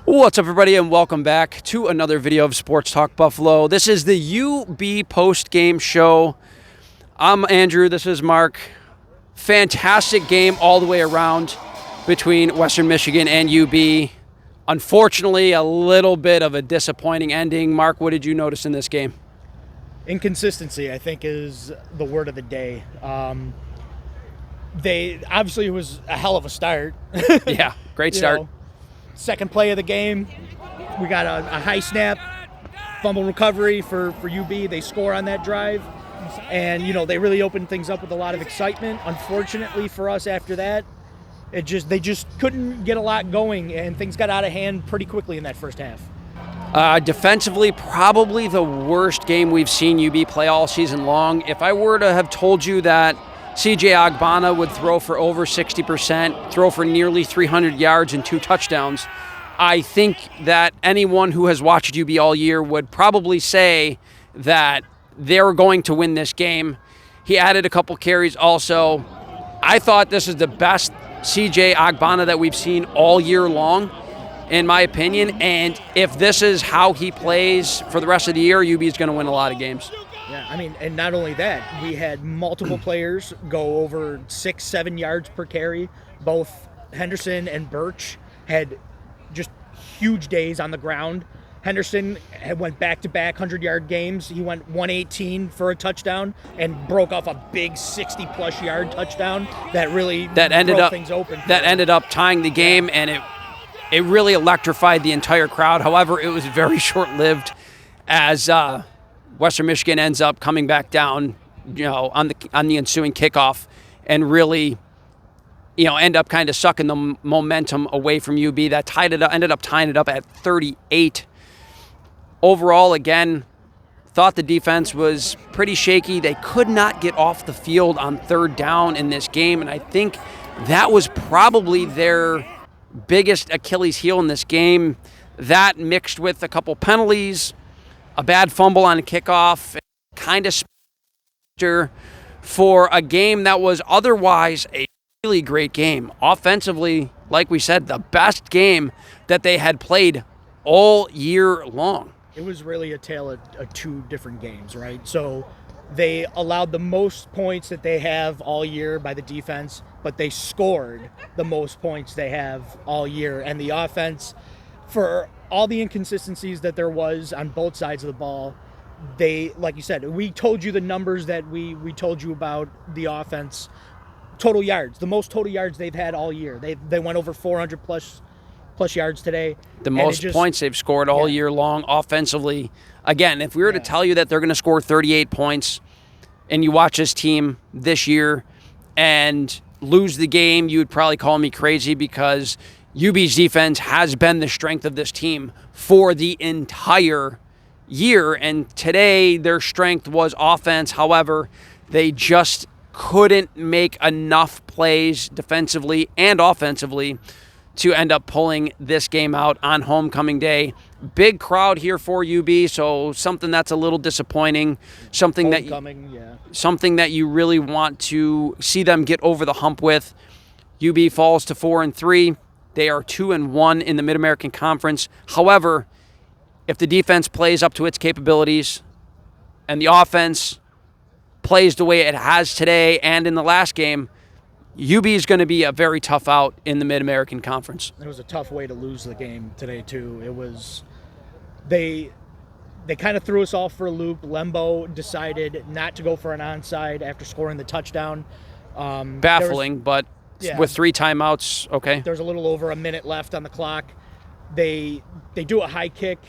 What's up, everybody, and welcome back to another video of Sports Talk Buffalo. This is the UB post-game show. I'm Andrew. This is Mark. Fantastic game all the way around between Western Michigan and UB. Unfortunately, a little bit of a disappointing ending. Mark, what did you notice in this game? Inconsistency, I think, is the word of the day. Obviously, it was a hell of a start. Yeah, great start. Second play of the game, we got a high snap, fumble recovery for UB. They score on that drive, and they really opened things up with a lot of excitement. Unfortunately for us, after that, they just couldn't get a lot going, and things got out of hand pretty quickly in that first half. Defensively, probably the worst game we've seen UB play all season long. If I were to have told you that CJ Agbana would throw for over 60%, throw for nearly 300 yards and 2 touchdowns, I think that anyone who has watched UB all year would probably say that they're going to win this game. He added a couple carries also. I thought this is the best CJ Agbana that we've seen all year long, in my opinion. And if this is how he plays for the rest of the year, UB is going to win a lot of games. Yeah, I mean, and not only that, we had multiple players go over 6-7 yards per carry. Both Henderson and Birch had just huge days on the ground. Henderson went back-to-back 100-yard games. He went 118 for a touchdown and broke off a big 60-plus yard touchdown that broke things open. That ended up tying the game, and it really electrified the entire crowd. However, it was very short-lived as Western Michigan ends up coming back down, on the ensuing kickoff, and really, end up kind of sucking the momentum away from UB. That ended up tying it up at 38. Overall, again, thought the defense was pretty shaky. They could not get off the field on third down in this game, and I think that was probably their biggest Achilles heel in this game. That mixed with a couple penalties, a bad fumble on a kickoff, kind of for a game that was otherwise a really great game. Offensively, like we said, the best game that they had played all year long. It was really a tale of two different games, right? So they allowed the most points that they have all year by the defense, but they scored the most points they have all year. And the offense, for all the inconsistencies that there was on both sides of the ball, they, like you said, we told you the numbers that we told you about the offense. Total yards, the most total yards they've had all year. They went over 400 plus yards today. The most points they've scored all year long offensively. Again, if we were to tell you that they're going to score 38 points and you watch this team this year and lose the game, you would probably call me crazy, because UB's defense has been the strength of this team for the entire year, and today their strength was offense. However, they just couldn't make enough plays defensively and offensively to end up pulling this game out on homecoming day. Big crowd here for UB, so something that's a little disappointing, something that you really want to see them get over the hump with. UB falls to 4-3. They are 2-1 in the Mid-American Conference. However, if the defense plays up to its capabilities and the offense plays the way it has today and in the last game, UB is going to be a very tough out in the Mid-American Conference. It was a tough way to lose the game today, too. It was they kind of threw us off for a loop. Lembo decided not to go for an onside after scoring the touchdown. Baffling, but with 3 timeouts, okay. There's a little over a minute left on the clock. They do a high kick,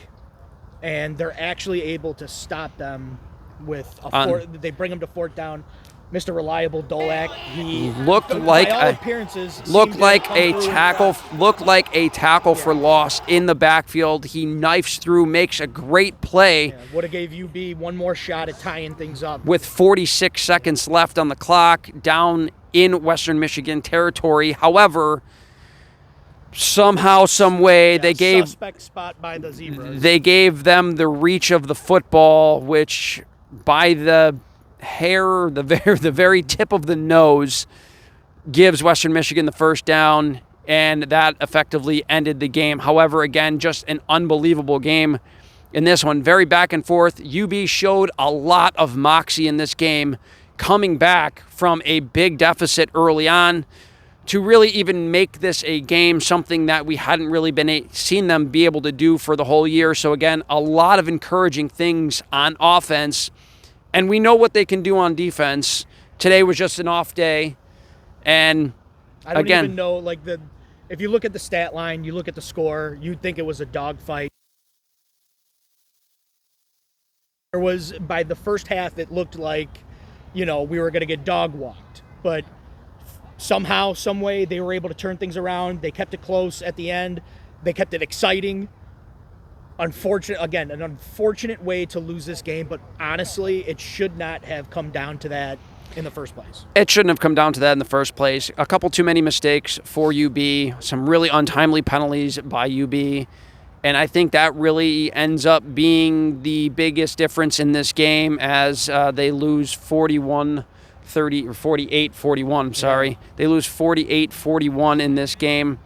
and they're actually able to stop them with they bring them to 4th down. Mr. Reliable Dolak, he looked like a tackle for loss in the backfield. He knifes through, makes a great play. Yeah, would have gave UB one more shot at tying things up. With 46 seconds left on the clock, down in Western Michigan territory. However, somehow, some way, they gave suspect spot by the Zebras. They gave them the reach of the football, which by the hair, the very tip of the nose, gives Western Michigan the first down and that effectively ended the game. However, again, just an unbelievable game in this one. Very back and forth. UB showed a lot of moxie in this game, coming back from a big deficit early on to really even make this a game, something that we hadn't really seen them be able to do for the whole year. So again, a lot of encouraging things on offense, and we know what they can do on defense. Today was just an off day, and I don't even know, like, if you look at the stat line, you look at the score, you'd think it was a dogfight. There was, by the first half, it looked like, we were going to get dog walked, but somehow, some way, they were able to turn things around. They kept it close at the end. They kept it exciting. An unfortunate way to lose this game, but honestly, it should not have come down to that in the first place. It shouldn't have come down to that in the first place. A couple too many mistakes for UB, some really untimely penalties by UB, and I think that really ends up being the biggest difference in this game as they lose 48-41, sorry. Yeah. They lose 48-41 in this game.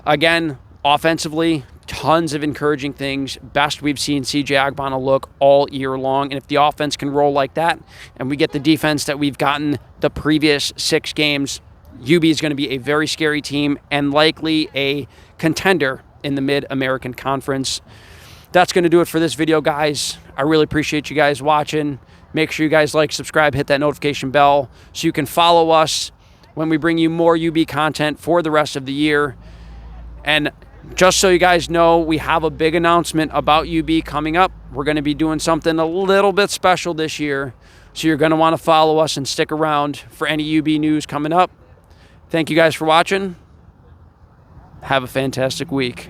Again, offensively, tons of encouraging things. Best we've seen CJ Agbana look all year long. And if the offense can roll like that and we get the defense that we've gotten the previous 6 games, UB is going to be a very scary team and likely a contender in the Mid-American Conference. That's going to do it for this video, guys. I really appreciate you guys watching. Make sure you guys like, subscribe, hit that notification bell so you can follow us when we bring you more UB content for the rest of the year. And just so you guys know, we have a big announcement about UB coming up. We're going to be doing something a little bit special this year, so you're going to want to follow us and stick around for any UB news coming up. Thank you guys for watching. Have a fantastic week.